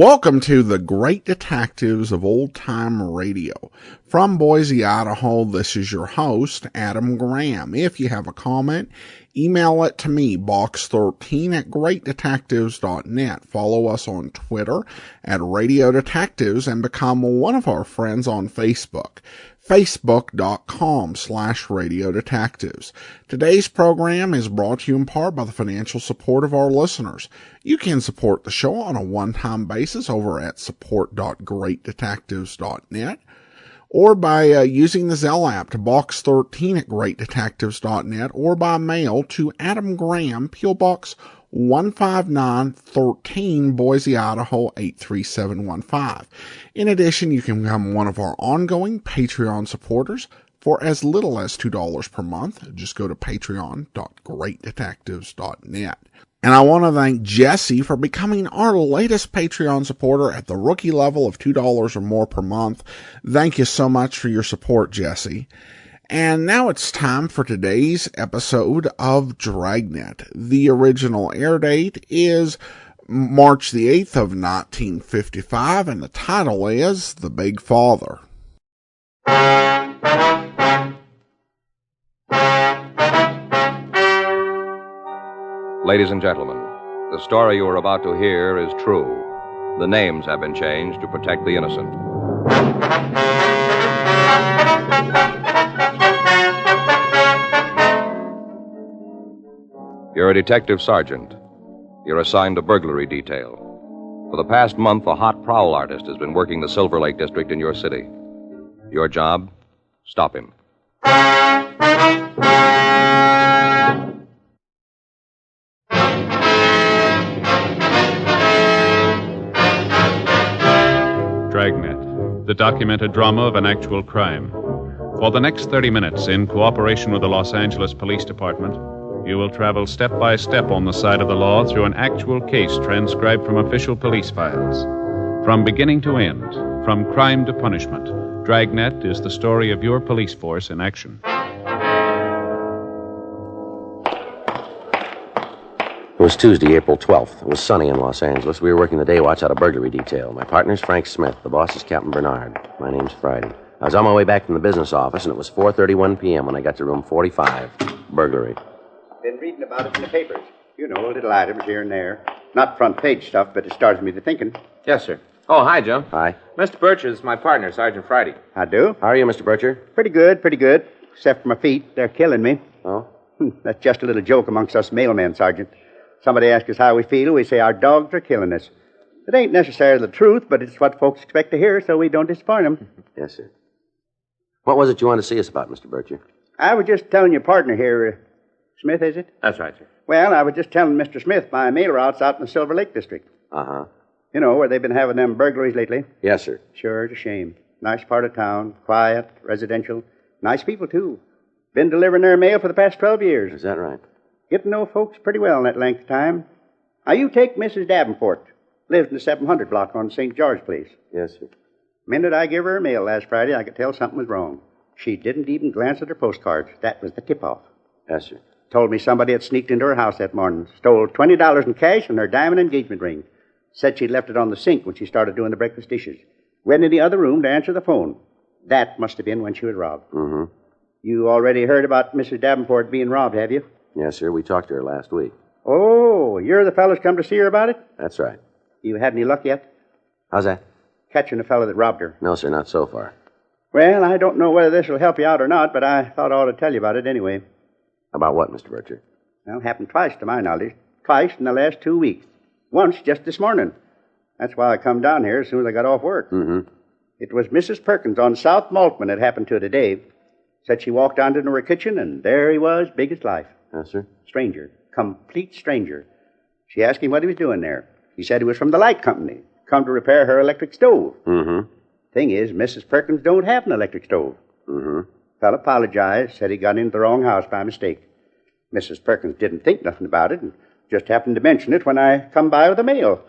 Welcome to the Great Detectives of Old Time Radio. From Boise, Idaho, this is your host, Adam Graham. If you have a comment, email it to me, box13@greatdetectives.net. Follow us on Twitter at Radio Detectives and become one of our friends on Facebook. Facebook.com/Radio Detectives. Today's program is brought to you in part by the financial support of our listeners. You can support the show on a one-time basis over at support.greatdetectives.net or by using the Zelle app to box13@greatdetectives.net or by mail to Adam Graham, P.O. Box 15913, Boise, Idaho 83715. In addition, you can become one of our ongoing Patreon supporters for as little as $2 per month. Just go to patreon.greatdetectives.net. And I want to thank Jesse for becoming our latest Patreon supporter at the rookie level of $2 or more per month. Thank you so much for your support, Jesse. And now it's time for today's episode of Dragnet. The original air date is March the 8th of 1955, and the title is The Big Father. Ladies and gentlemen, the story you are about to hear is true. The names have been changed to protect the innocent. You're a detective sergeant. You're assigned to burglary detail. For the past month, a hot prowl artist has been working the Silver Lake district in your city. Your job? Stop him. Dragnet, the documented drama of an actual crime. For the next 30 minutes, in cooperation with the Los Angeles Police Department, you will travel step by step on the side of the law through an actual case transcribed from official police files. From beginning to end, from crime to punishment, Dragnet is the story of your police force in action. It was Tuesday, April 12th. It was sunny in Los Angeles. We were working the day watch out of burglary detail. My partner's Frank Smith. The boss is Captain Bernard. My name's Friday. I was on my way back from the business office, and it was 4:31 p.m. when I got to room 45, burglary. Been reading about it in the papers. You know, little items here and there. Not front page stuff, but it starts me to thinking. Yes, sir. Oh, hi, Joe. Hi. Mr. Bircher is my partner, Sergeant Friday. I do. How are you, Mr. Bircher? Pretty good. Except for my feet. They're killing me. Oh? That's just a little joke amongst us mailmen, Sergeant. Somebody asks us how we feel, we say our dogs are killing us. It ain't necessarily the truth, but it's what folks expect to hear, so we don't disappoint them. Yes, sir. What was it you wanted to see us about, Mr. Bircher? I was just telling your partner here, Smith, is it? That's right, sir. Well, I was just telling Mr. Smith my mail route's out in the Silver Lake district. Uh-huh. You know, where they've been having them burglaries lately. Yes, sir. Sure, it's a shame. Nice part of town, quiet, residential. Nice people, too. Been delivering their mail for the past 12 years. Is that right? Getting to know folks pretty well in that length of time. Now, you take Mrs. Davenport. Lives in the 700 block on St. George Place. Yes, sir. Minute I gave her mail last Friday, I could tell something was wrong. She didn't even glance at her postcards. That was the tip-off. Yes, sir. Told me somebody had sneaked into her house that morning, stole $20 in cash and her diamond engagement ring. Said she'd left it on the sink when she started doing the breakfast dishes. Went in the other room to answer the phone. That must have been when she was robbed. Mm-hmm. You already heard about Mrs. Davenport being robbed, have you? Yes, sir. We talked to her last week. Oh, you're the fellows come to see her about it? That's right. You had any luck yet? How's that? Catching the fellow that robbed her. No, sir, not so far. Well, I don't know whether this will help you out or not, but I thought I ought to tell you about it anyway. About what, Mr. Bircher? Well, it happened twice to my knowledge. Twice in the last 2 weeks. Once just this morning. That's why I come down here as soon as I got off work. Mm-hmm. It was Mrs. Perkins on South Maltman that happened to today. Said she walked down into her kitchen, and there he was, big as life. Yes, sir. Stranger. Complete stranger. She asked him what he was doing there. He said he was from the light company. Come to repair her electric stove. Mm-hmm. Thing is, Mrs. Perkins don't have an electric stove. Mm-hmm. Fellow apologized, said he got into the wrong house by mistake. Mrs. Perkins didn't think nothing about it and just happened to mention it when I come by with the mail.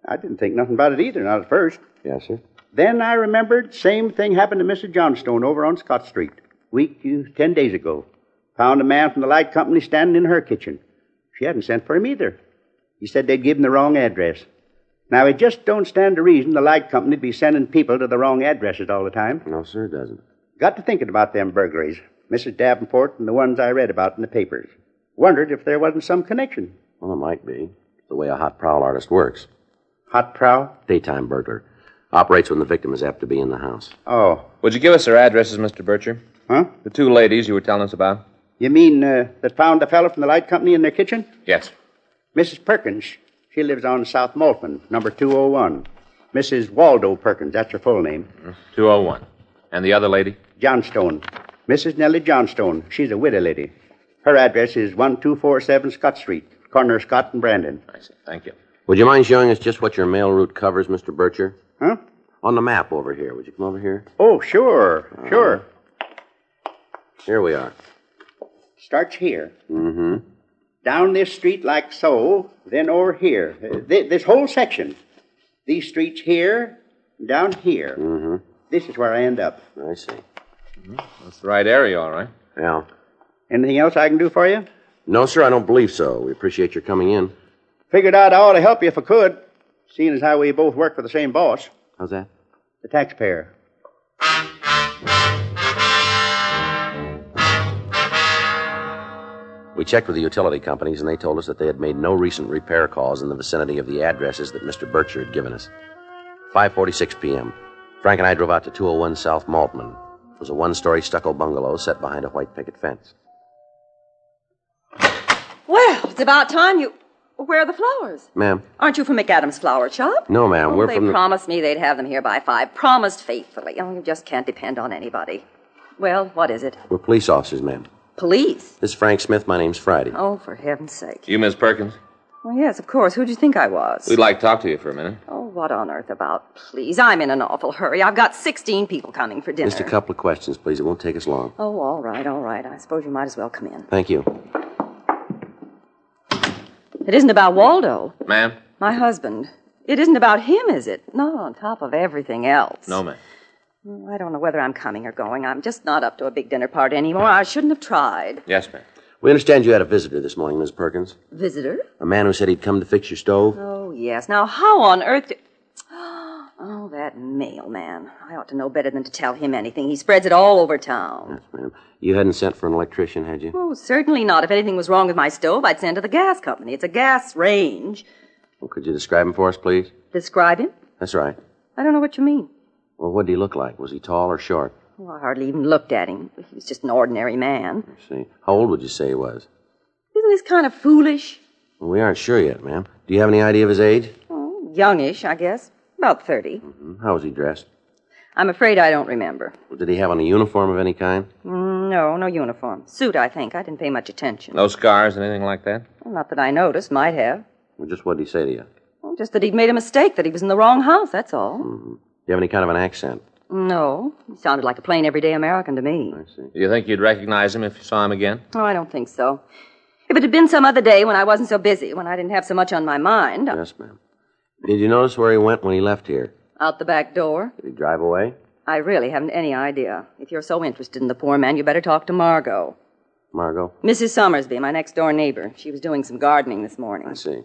I didn't think nothing about it either, not at first. Yes, sir. Then I remembered same thing happened to Mrs. Johnstone over on Scott Street. 10 days ago. Found a man from the light company standing in her kitchen. She hadn't sent for him either. He said they'd given the wrong address. Now, it just don't stand to reason the light company'd be sending people to the wrong addresses all the time. No, sir, it doesn't. Got to thinking about them burglaries. Mrs. Davenport and the ones I read about in the papers. Wondered if there wasn't some connection. Well, it might be. It's the way a hot prowl artist works. Hot prowl? Daytime burglar. Operates when the victim is apt to be in the house. Oh. Would you give us their addresses, Mr. Bircher? Huh? The two ladies you were telling us about? You mean that found the fellow from the light company in their kitchen? Yes. Mrs. Perkins. She lives on South Maltman, number 201. Mrs. Waldo Perkins, that's her full name. 201. And the other lady? Johnstone. Mrs. Nellie Johnstone. She's a widow lady. Her address is 1247 Scott Street, corner of Scott and Brandon. I see. Thank you. Would you mind showing us just what your mail route covers, Mr. Bircher? Huh? On the map over here. Would you come over here? Oh, sure. Sure. Here we are. Starts here. Mm-hmm. Down this street like so, then over here. This whole section. These streets here, down here. Mm-hmm. This is where I end up. I see. That's the right area, all right. Yeah. Anything else I can do for you? No, sir, I don't believe so. We appreciate your coming in. Figured out I ought to help you if I could, seeing as how we both work for the same boss, How's that? the taxpayer. We checked with the utility companies, and they told us that they had made no recent repair calls in the vicinity of the addresses that Mr. Bircher had given us. 5:46 p.m. Frank and I drove out to 201 South Maltman. It was a one-story stucco bungalow set behind a white picket fence. Well, it's about time you... Where are the flowers? Ma'am? Aren't you from McAdams' flower shop? No, ma'am. We're They from the... promised me they'd have them here by 5. Promised faithfully. Oh, you just can't depend on anybody. Well, what is it? We're police officers, ma'am. Police? This is Frank Smith. My name's Friday. Oh, for heaven's sake. You, Miss Perkins? Well, yes, of course. Who'd you think I was? We'd like to talk to you for a minute. Oh, what on earth about? Please, I'm in an awful hurry. I've got 16 people coming for dinner. Just a couple of questions, please. It won't take us long. Oh, all right, all right. I suppose you might as well come in. Thank you. It isn't about Waldo. Ma'am? My husband. It isn't about him, is it? Not on top of everything else. No, ma'am. I don't know whether I'm coming or going. I'm just not up to a big dinner party anymore. I shouldn't have tried. Yes, ma'am. We understand you had a visitor this morning, Miss Perkins. Visitor? A man who said he'd come to fix your stove. Oh, yes. Now, how on earth do... Oh, that mailman. I ought to know better than to tell him anything. He spreads it all over town. Yes, ma'am. You hadn't sent for an electrician, had you? Oh, certainly not. If anything was wrong with my stove, I'd send to the gas company. It's a gas range. Well, could you describe him for us, please? Describe him? That's right. I don't know what you mean. Well, what did he look like? Was he tall or short? Oh, I hardly even looked at him. He was just an ordinary man. I see. How old would you say he was? Isn't this kind of foolish? Well, we aren't sure yet, ma'am. Do you have any idea of his age? Oh, youngish, I guess. About 30. How was he dressed? I'm afraid I don't remember. Did he have on a uniform of any kind? No, no uniform. Suit, I think. I didn't pay much attention. No scars, anything like that? Well, not that I noticed. Might have. Well, just what did he say to you? Well, just that he'd made a mistake, that he was in the wrong house, that's all. Do you have any kind of an accent? No. He sounded like a plain, everyday American to me. I see. Do you think you'd recognize him if you saw him again? Oh, I don't think so. If it had been some other day when I wasn't so busy, when I didn't have so much on my mind... Yes, ma'am. Did you notice where he went when he left here? Out the back door? Did he drive away? I really haven't any idea. If you're so interested in the poor man, you better talk to Margot. Margot? Mrs. Summersby, my next-door neighbor. She was doing some gardening this morning. I see.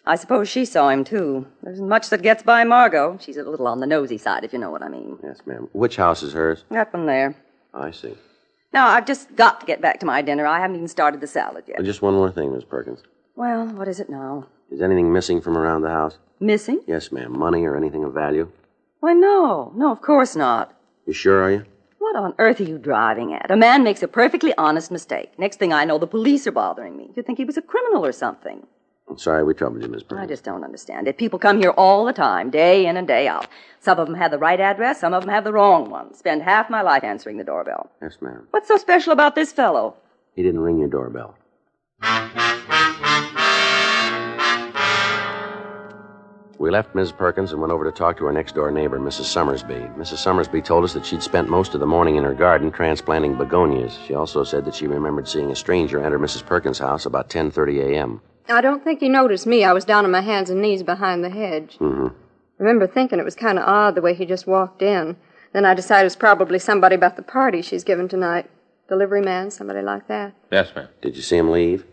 I suppose she saw him, too. There isn't much that gets by Margot. She's a little on the nosy side, if you know what I mean. Yes, ma'am. Which house is hers? That one there. I see. Now, I've just got to get back to my dinner. I haven't even started the salad yet. Just one more thing, Miss Perkins. Well, what is it now? Is anything missing from around the house? Missing? Yes, ma'am. Money or anything of value? Why, no. No, of course not. You sure, are you? What on earth are you driving at? A man makes a perfectly honest mistake. Next thing I know, the police are bothering me. You'd think he was a criminal or something. I'm sorry we troubled you, Miss Perkins. I just don't understand it. People come here all the time, day in and day out. Some of them have the right address, some of them have the wrong one. Spend half my life answering the doorbell. Yes, ma'am. What's so special about this fellow? He didn't ring your doorbell. We left Mrs. Perkins and went over to talk to her next-door neighbor, Mrs. Summersby. Mrs. Summersby told us that she'd spent most of the morning in her garden transplanting begonias. She also said that she remembered seeing a stranger enter Mrs. Perkins' house about 10:30 a.m. I don't think he noticed me. I was down on my hands and knees behind the hedge. Mm-hmm. I remember thinking it was kind of odd the way he just walked in. Then I decided it was probably somebody about the party she's giving tonight. Delivery man, somebody like that. Yes, ma'am. Did you see him leave?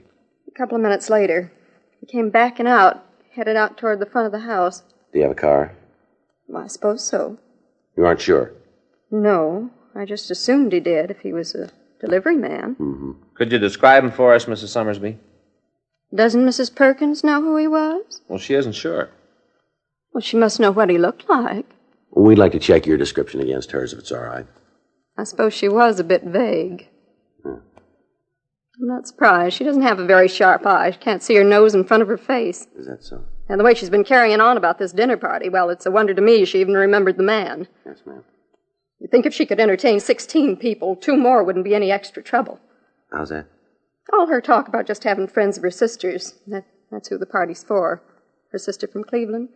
A couple of minutes later, he came backing out, headed out toward the front of the house. Do you have a car? Well, I suppose so. You aren't sure? No, I just assumed he did if he was a delivery man. Mm-hmm. Could you describe him for us, Mrs. Summersby? Doesn't Mrs. Perkins know who he was? Well, she isn't sure. Well, she must know what he looked like. We'd like to check your description against hers, if it's all right. I suppose she was a bit vague. I'm not surprised. She doesn't have a very sharp eye. She can't see her nose in front of her face. Is that so? And the way she's been carrying on about this dinner party, well, it's a wonder to me she even remembered the man. Yes, ma'am. You'd think if she could entertain 16 people, 2 more wouldn't be any extra trouble. How's that? All her talk about just having friends of her sister's. That's who the party's for. Her sister from Cleveland.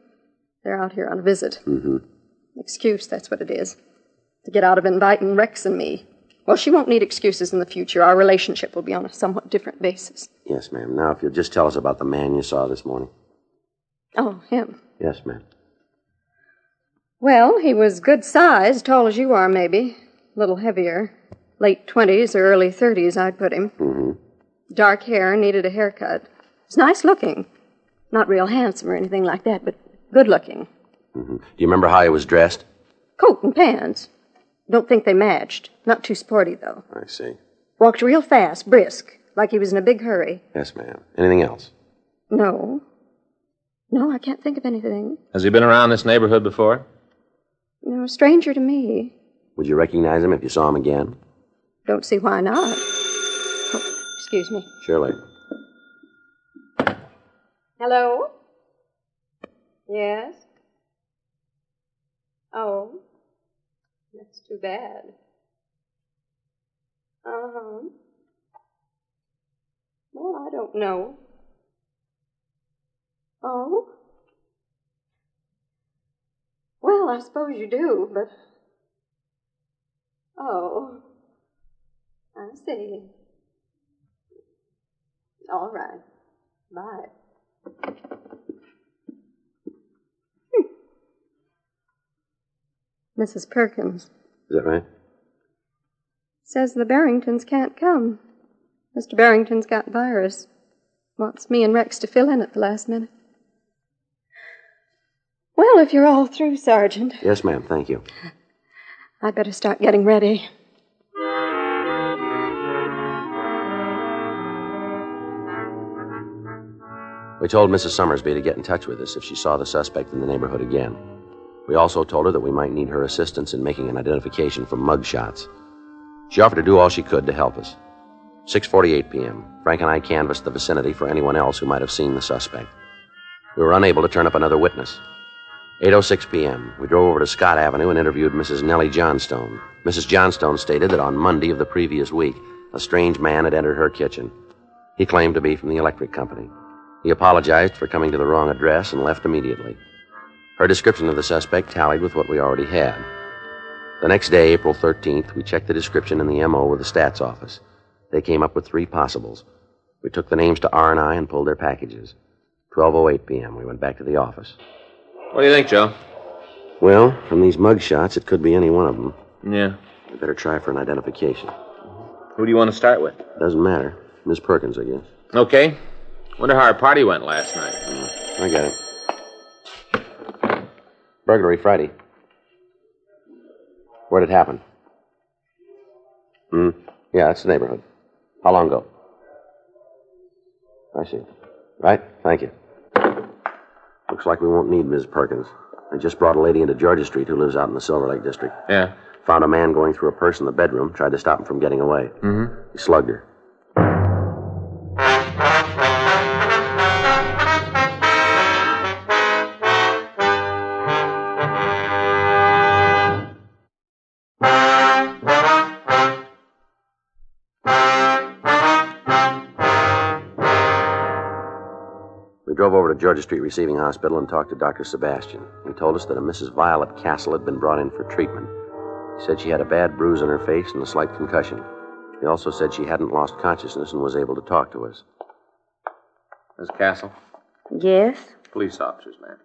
They're out here on a visit. Mm-hmm. Excuse, that's what it is. To get out of inviting Rex and me. Well, she won't need excuses in the future. Our relationship will be on a somewhat different basis. Yes, ma'am. Now, if you'll just tell us about the man you saw this morning. Oh, him. Yes, ma'am. Well, he was good size, tall as you are, maybe. A little heavier. Late 20s or early 30s, I'd put him. Mm-hmm. Dark hair, needed a haircut. Was nice looking. Not real handsome or anything like that, but good looking. Mm-hmm. Do you remember how he was dressed? Coat and pants. Don't think they matched. Not too sporty, though. I see. Walked real fast, brisk, like he was in a big hurry. Yes, ma'am. Anything else? No. No, I can't think of anything. Has he been around this neighborhood before? No, a stranger to me. Would you recognize him if you saw him again? Don't see why not. Oh, excuse me. Surely. Hello? Yes? Oh. That's too bad. Uh-huh. Well, I don't know. Oh? Well, I suppose you do, but... Oh. I see. All right. Bye. Mrs. Perkins. Is that right? Says the Barringtons can't come. Mr. Barrington's got virus. Wants me and Rex to fill in at the last minute. Well, if you're all through, Sergeant. Yes, ma'am. Thank you. I'd better start getting ready. We told Mrs. Summersby to get in touch with us if she saw the suspect in the neighborhood again. We also told her that we might need her assistance in making an identification from mug shots. She offered to do all she could to help us. 6:48 p.m. Frank and I canvassed the vicinity for anyone else who might have seen the suspect. We were unable to turn up another witness. 8:06 p.m. We drove over to Scott Avenue and interviewed Mrs. Nellie Johnstone. Mrs. Johnstone stated that on Monday of the previous week, a strange man had entered her kitchen. He claimed to be from the electric company. He apologized for coming to the wrong address and left immediately. Her description of the suspect tallied with what we already had. The next day, April 13th, we checked the description in the M.O. with the stats office. They came up with 3 possibles. We took the names to R&I and pulled their packages. 12:08 p.m., we went back to the office. What do you think, Joe? Well, from these mug shots, it could be any one of them. Yeah. We better try for an identification. Who do you want to start with? Doesn't matter. Miss Perkins, I guess. Okay. Wonder how our party went last night. I got it. Burglary Friday. Where'd it happen? Yeah, that's the neighborhood. How long ago? I see. Right, thank you. Looks like we won't need Ms. Perkins. I just brought a lady into Georgia Street who lives out in the Silver Lake district. Yeah. Found a man going through a purse in the bedroom, tried to stop him from getting away. Mm-hmm. He slugged her. We drove over to Georgia Street Receiving Hospital and talked to Dr. Sebastian. He told us that a Mrs. Violet Castle had been brought in for treatment. He said she had a bad bruise on her face and a slight concussion. He also said she hadn't lost consciousness and was able to talk to us. Miss Castle? Yes? Police officers, ma'am.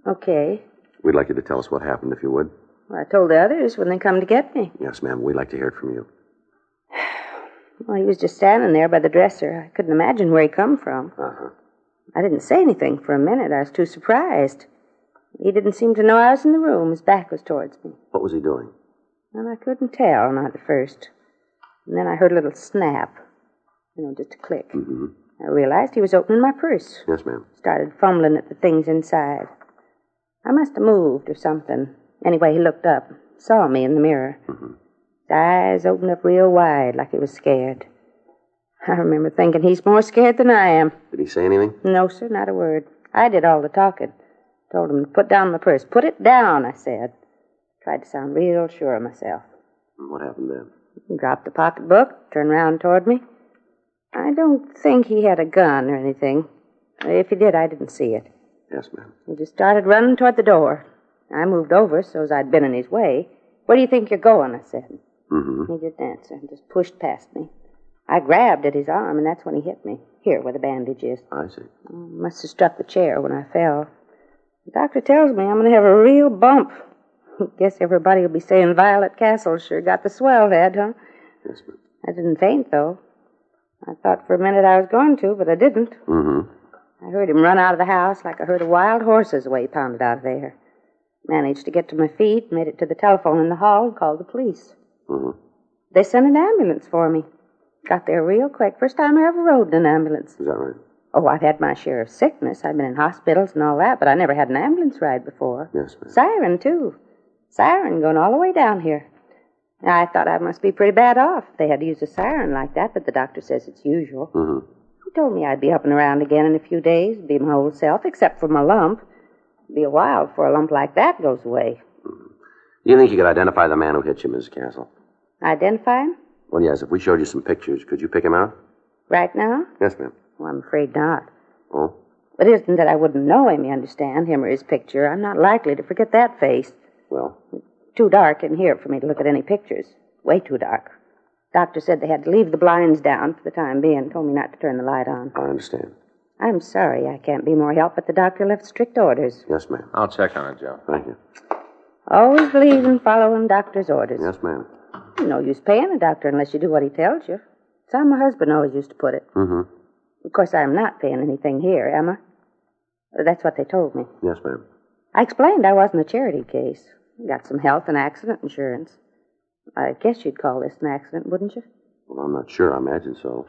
Okay. We'd like you to tell us what happened, if you would. Well, I told the others when they come to get me. Yes, ma'am. We'd like to hear it from you. Well, he was just standing there by the dresser. I couldn't imagine where he come from. Uh-huh. I didn't say anything for a minute. I was too surprised. He didn't seem to know I was in the room. His back was towards me. What was he doing? And I couldn't tell, not at first. And then I heard a little snap. Just a click. Mm-hmm. I realized he was opening my purse. Yes, ma'am. Started fumbling at the things inside. I must have moved or something. Anyway, he looked up, saw me in the mirror. Mm-hmm. His eyes opened up real wide, like he was scared. I remember thinking he's more scared than I am. Did he say anything? No, sir, not a word. I did all the talking. Told him to put down my purse. Put it down, I said. Tried to sound real sure of myself. What happened then? He dropped the pocketbook, turned round toward me. I don't think he had a gun or anything. If he did, I didn't see it. Yes, ma'am. He just started running toward the door. I moved over so as I'd been in his way. Where do you think you're going? I said. Mm-hmm. He didn't answer. He just pushed past me. I grabbed at his arm, and that's when he hit me. Here, where the bandage is. I see. Must have struck the chair when I fell. The doctor tells me I'm going to have a real bump. Guess everybody will be saying Violet Castle sure got the swell head, huh? Yes, ma'am. I didn't faint, though. I thought for a minute I was going to, but I didn't. Mm-hmm. I heard him run out of the house like I heard the wild horses the way he pounded out of there. Managed to get to my feet, made it to the telephone in the hall, and called the police. Mm-hmm. They sent an ambulance for me. Got there real quick. First time I ever rode in an ambulance. Is that right? Oh, I've had my share of sickness. I've been in hospitals and all that, but I never had an ambulance ride before. Yes, ma'am. Siren, too. Siren going all the way down here. I thought I must be pretty bad off if they had to use a siren like that, but the doctor says it's usual. Mm-hmm. He told me I'd be up and around again in a few days, be my old self, except for my lump. It'd be a while before a lump like that goes away. Mm-hmm. Do you think you could identify the man who hit you, Mrs. Castle? Identify him? Well, yes. If we showed you some pictures, could you pick him out? Right now? Yes, ma'am. Well, I'm afraid not. Oh? But it isn't that I wouldn't know him, you understand, him or his picture. I'm not likely to forget that face. Well? Too dark in here for me to look at any pictures. Way too dark. Doctor said they had to leave the blinds down for the time being. Told me not to turn the light on. I understand. I'm sorry I can't be more help, but the doctor left strict orders. Yes, ma'am. I'll check on it, Joe. Thank you. Always believe in following doctor's orders. Yes, ma'am. No use paying a doctor unless you do what he tells you. That's how my husband always used to put it. Mm-hmm. Of course, I'm not paying anything here, am I? That's what they told me. Yes, ma'am. I explained I wasn't a charity case. Got some health and accident insurance. I guess you'd call this an accident, wouldn't you? Well, I'm not sure. I imagine so.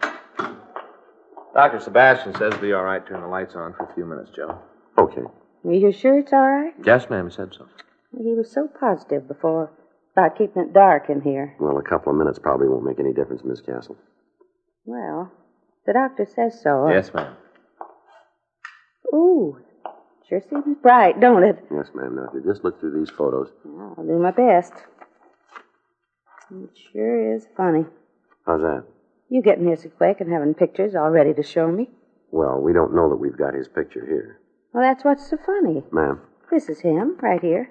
Dr. Sebastian says it'll be all right. Turn the lights on for a few minutes, Joe. Okay. Are you sure it's all right? Yes, ma'am. He said so. He was so positive before about keeping it dark in here. Well, a couple of minutes probably won't make any difference, Miss Castle. Well, the doctor says so. Yes, ma'am. Ooh, sure seems bright, don't it? Yes, ma'am. Now, if you just look through these photos. I'll do my best. It sure is funny. How's that? You getting here so quick and having pictures all ready to show me? Well, we don't know that we've got his picture here. Well, that's what's so funny. Ma'am. This is him, right here.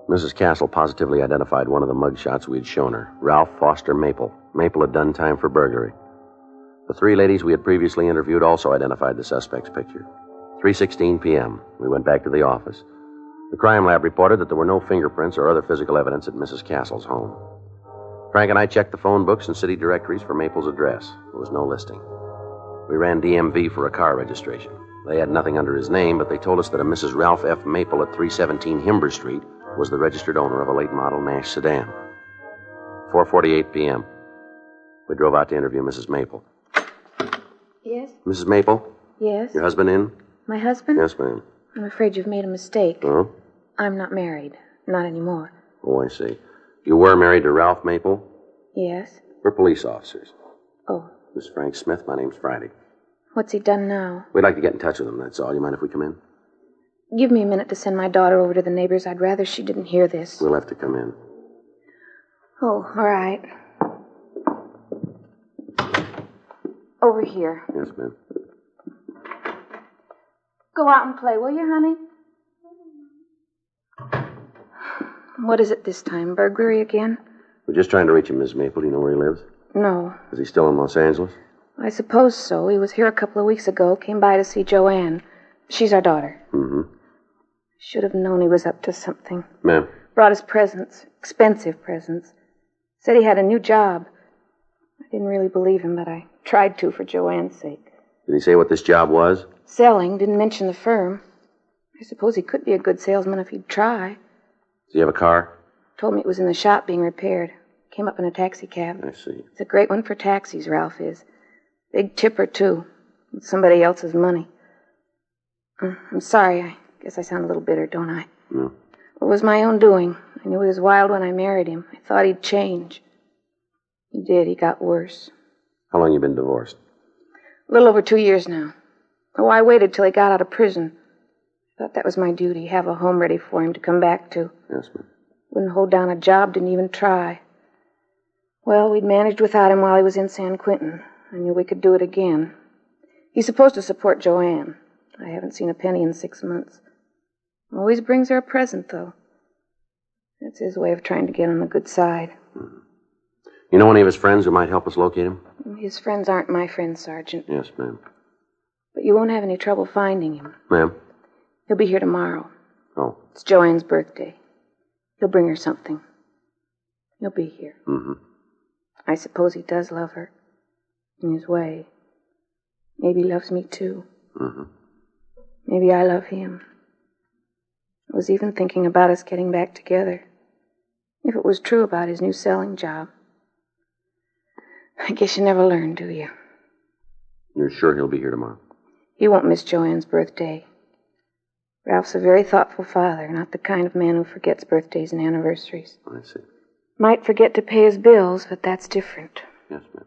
Mrs. Castle positively identified one of the mugshots we had shown her. Ralph Foster Maple. Maple had done time for burglary. The three ladies we had previously interviewed also identified the suspect's picture. 3:16 p.m. We went back to the office. The crime lab reported that there were no fingerprints or other physical evidence at Mrs. Castle's home. Frank and I checked the phone books and city directories for Maple's address. There was no listing. We ran DMV for a car registration. They had nothing under his name, but they told us that a Mrs. Ralph F. Maple at 317 Himber Street was the registered owner of a late model Nash sedan. 4:48 p.m. We drove out to interview Mrs. Maple. Yes? Mrs. Maple? Yes? Your husband in? My husband? Yes, ma'am. I'm afraid you've made a mistake. Oh? I'm not married. Not anymore. Oh, I see. You were married to Ralph Maple? Yes? We're police officers. Oh. This is Frank Smith. My name's Friday. What's he done now? We'd like to get in touch with him, that's all. You mind if we come in? Give me a minute to send my daughter over to the neighbors. I'd rather she didn't hear this. We'll have to come in. Oh, all right. Over here. Yes, ma'am. Go out and play, will you, honey? What is it this time? Burglary again? We're just trying to reach him, Miss Maple. Do you know where he lives? No. Is he still in Los Angeles? I suppose so. He was here a couple of weeks ago. Came by to see Joanne. She's our daughter. Mm-hmm. Should have known he was up to something. Ma'am? Brought us presents. Expensive presents. Said he had a new job. I didn't really believe him, but I tried to for Joanne's sake. Did he say what this job was? Selling, didn't mention the firm. I suppose he could be a good salesman if he'd try. Does he have a car? Told me it was in the shop being repaired. Came up in a taxi cab. I see. It's a great one for taxis, Ralph is. Big tipper, too. With somebody else's money. I'm sorry. I guess I sound a little bitter, don't I? No. It was my own doing. I knew he was wild when I married him. I thought he'd change. He did. He got worse. How long you been divorced? A little over 2 years now. Oh, I waited till he got out of prison. Thought that was my duty, have a home ready for him to come back to. Yes, ma'am. Wouldn't hold down a job, didn't even try. Well, we'd managed without him while he was in San Quentin. I knew we could do it again. He's supposed to support Joanne. I haven't seen a penny in 6 months. Always brings her a present, though. That's his way of trying to get on the good side. You know any of his friends who might help us locate him? His friends aren't my friends, Sergeant. Yes, ma'am. But you won't have any trouble finding him. Ma'am? He'll be here tomorrow. Oh. It's Joanne's birthday. He'll bring her something. He'll be here. Mm-hmm. I suppose he does love her. In his way. Maybe he loves me, too. Mm-hmm. Maybe I love him. I was even thinking about us getting back together. If it was true about his new selling job. I guess you never learn, do you? You're sure he'll be here tomorrow? He won't miss Joanne's birthday. Ralph's a very thoughtful father, not the kind of man who forgets birthdays and anniversaries. I see. Might forget to pay his bills, but that's different. Yes, ma'am.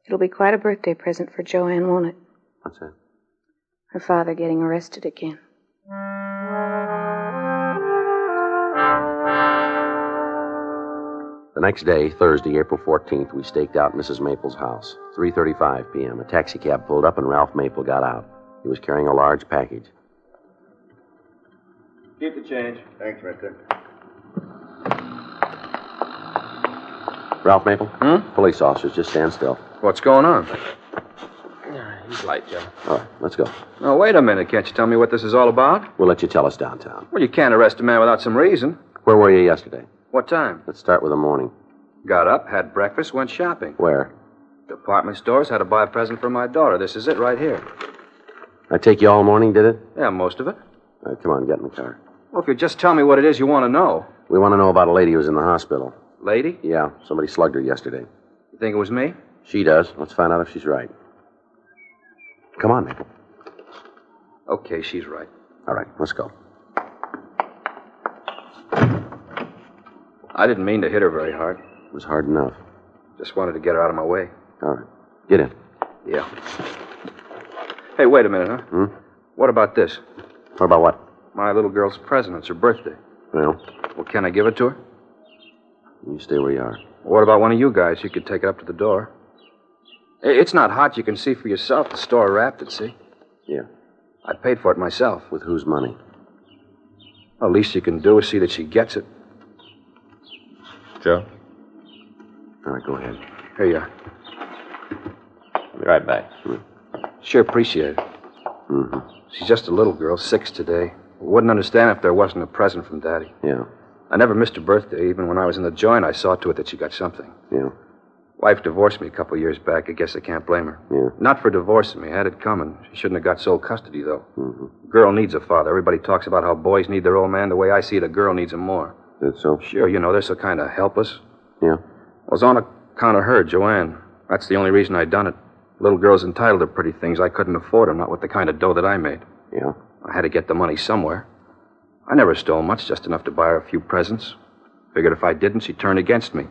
It'll be quite a birthday present for Joanne, won't it? What's that? Her father getting arrested again. The next day, Thursday, April 14th, we staked out Mrs. Maple's house. 3:35 p.m. A taxi cab pulled up and Ralph Maple got out. He was carrying a large package. Keep the change. Thanks, mister. Ralph Maple? Police officers, just stand still. What's going on? He's light, Joe. All right, let's go. No, wait a minute. Can't you tell me what this is all about? We'll let you tell us downtown. Well, you can't arrest a man without some reason. Where were you yesterday? What time? Let's start with the morning. Got up, had breakfast, went shopping. Where? Department stores, had to buy a present for my daughter. This is it right here. I take you all morning, did it? Yeah, most of it. All right, come on, get in the car. Well, if you just tell me what it is you want to know. We want to know about a lady who was in the hospital. Lady? Yeah, somebody slugged her yesterday. You think it was me? She does. Let's find out if she's right. Come on, Maple. Okay, she's right. All right, let's go. I didn't mean to hit her very hard. It was hard enough. Just wanted to get her out of my way. All right, get in. Yeah. Hey, wait a minute, huh? What about this? What about what? My little girl's present. It's her birthday. Well, Well, can I give it to her? you stay where you are. What about one of you guys? You could take it up to the door. It's not hot. You can see for yourself. The store wrapped it, see? Yeah. I paid for it myself. With whose money? Well, least you can do is see that she gets it. Joe? All right, go ahead. Here you are. I'll be right back. Sure appreciate it. Mm-hmm. She's just a little girl, 6 today. Wouldn't understand if there wasn't a present from Daddy. Yeah. I never missed her birthday. Even when I was in the joint, I saw to it that she got something. Yeah. Wife divorced me a couple years back. I guess I can't blame her. Yeah. Not for divorcing me. Had it coming. She shouldn't have got sole custody, though. Mm-hmm. Girl needs a father. Everybody talks about how boys need their old man. The way I see it, a girl needs him more. That's so? Sure, you know, they're so kind of helpless. Yeah. It was on account of her, Joanne. That's the only reason I done it. Little girl's entitled to pretty things. I couldn't afford them, not with the kind of dough that I made. Yeah. I had to get the money somewhere. I never stole much, just enough to buy her a few presents. Figured if I didn't, she'd turn against me.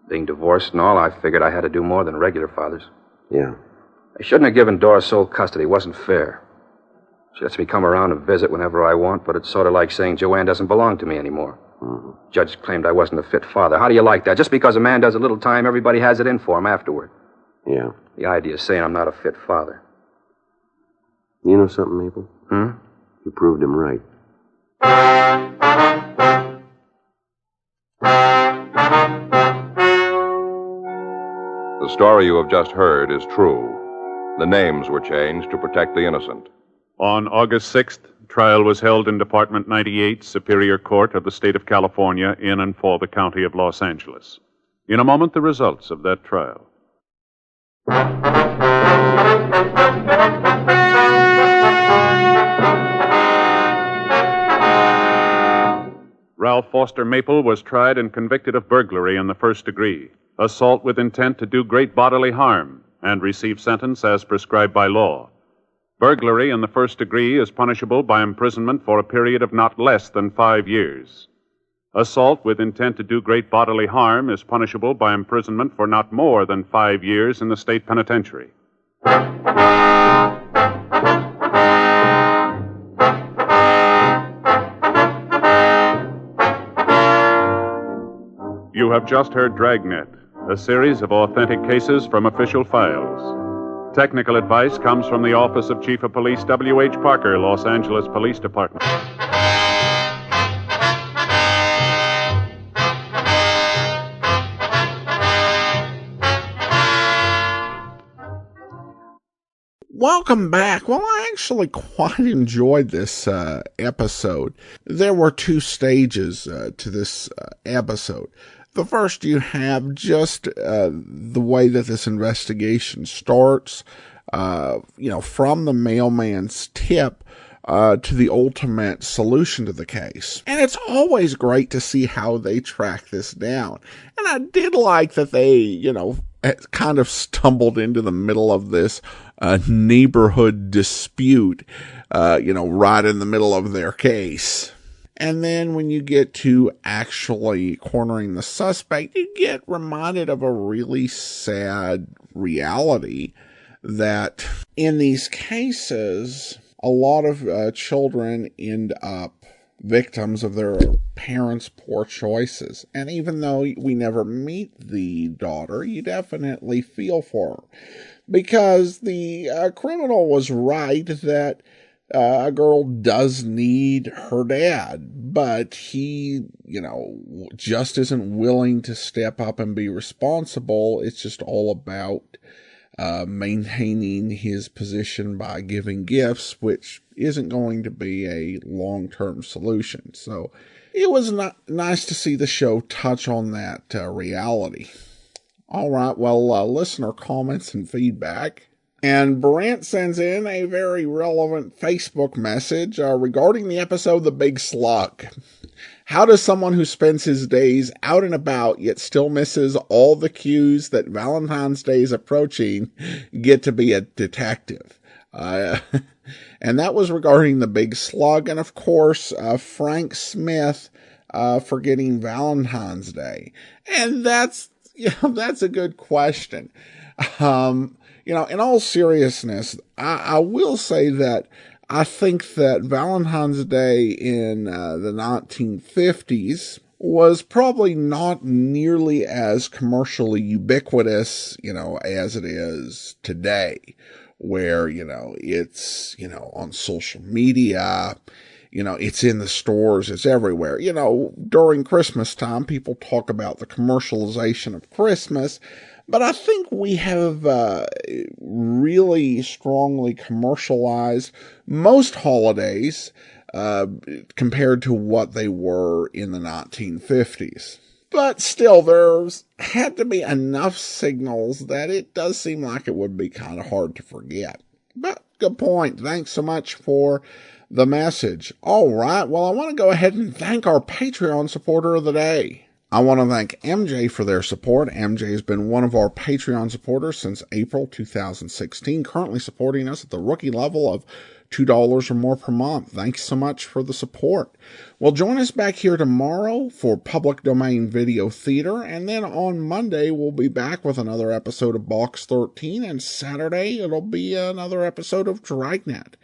Being divorced and all, I figured I had to do more than regular fathers. Yeah. I shouldn't have given Dora sole custody. It wasn't fair. She lets me come around and visit whenever I want, but it's sort of like saying Joanne doesn't belong to me anymore. Mm-hmm. Judge claimed I wasn't a fit father. How do you like that? Just because a man does a little time, everybody has it in for him afterward. Yeah. The idea is saying I'm not a fit father. You know something, Maple? You proved him right. The story you have just heard is true. The names were changed to protect the innocent. On August 6th, trial was held in Department 98, Superior Court of the State of California, in and for the County of Los Angeles. In a moment, the results of that trial. Ralph Foster Maple was tried and convicted of burglary in the first degree, assault with intent to do great bodily harm, and received sentence as prescribed by law. Burglary in the first degree is punishable by imprisonment for a period of not less than 5 years. Assault with intent to do great bodily harm is punishable by imprisonment for not more than 5 years in the state penitentiary. You have just heard Dragnet, a series of authentic cases from official files. Technical advice comes from the Office of Chief of Police W.H. Parker, Los Angeles Police Department. Welcome back. Well, I actually quite enjoyed this episode. There were 2 stages to this episode. The first, you have just the way that this investigation starts, from the mailman's tip to the ultimate solution to the case. And it's always great to see how they track this down. And I did like that they, kind of stumbled into the middle of this neighborhood dispute, right in the middle of their case. And then when you get to actually cornering the suspect, you get reminded of a really sad reality that in these cases, a lot of children end up victims of their parents' poor choices. And even though we never meet the daughter, you definitely feel for her. Because the criminal was right that a girl does need her dad, but he, just isn't willing to step up and be responsible. It's just all about maintaining his position by giving gifts, which isn't going to be a long-term solution. So it was nice to see the show touch on that reality. All right, well, listener comments and feedback. And Brent sends in a very relevant Facebook message regarding the episode The Big Slug. How does someone who spends his days out and about yet still misses all the cues that Valentine's Day is approaching get to be a detective? And that was regarding The Big Slug. And of course, Frank Smith forgetting Valentine's Day. And that's a good question. In all seriousness, I will say that I think that Valentine's Day in the 1950s was probably not nearly as commercially ubiquitous, as it is today, where, it's, on social media, it's in the stores, it's everywhere. During Christmas time, people talk about the commercialization of Christmas, but I think we have really strongly commercialized most holidays compared to what they were in the 1950s. But still, there's had to be enough signals that it does seem like it would be kind of hard to forget. But good point. Thanks so much for the message. All right, well, I want to go ahead and thank our Patreon supporter of the day. I want to thank MJ for their support. MJ has been one of our Patreon supporters since April 2016, currently supporting us at the rookie level of $2 or more per month. Thanks so much for the support. Well, join us back here tomorrow for Public Domain Video Theater, and then on Monday we'll be back with another episode of Box 13, and Saturday it'll be another episode of Dragnet.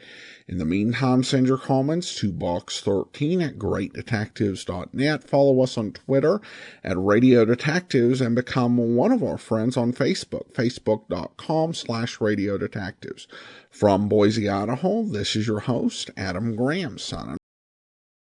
In the meantime, send your comments to box13 at greatdetectives.net. Follow us on Twitter at Radio Detectives and become one of our friends on Facebook, facebook.com/Radio Detectives. From Boise, Idaho, this is your host, Adam Graham, signing